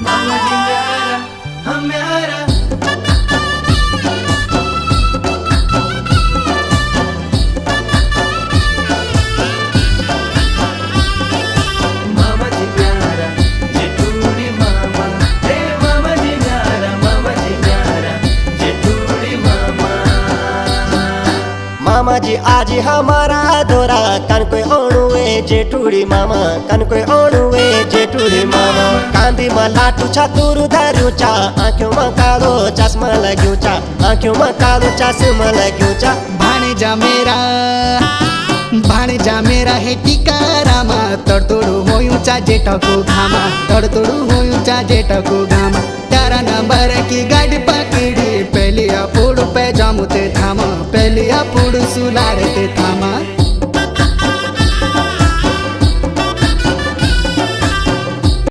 मामा जी न्यारा हम न्यारा। मामा जी न्यारा जेठूड़ी मामा, हे मामा जी न्यारा, मामा जी न्यारा जेठूड़ी मामा। मामा जी आज हमारा धोरा कान कोई ओणुए जेठूड़ी मामा, कान कोई ओणुए जेठूड़ी मामा। कांदी में लाटू छा तुरु धर्यू चा, आँखों में कालो चश्मा लग्यू चा, आँखों में कालो चश्मा लग्यू चा। भाणेजा मेरा हे टिकारामा, तडतोडू होयूं चा जेठको घामा, तडतोडू होयूं चा जेठको घामा। 13 नंबर की गाड़ी पकड़ी, पहली अपुड़ पे जामू ते थामा, पहली अपुड़ सुलारे ते थामा।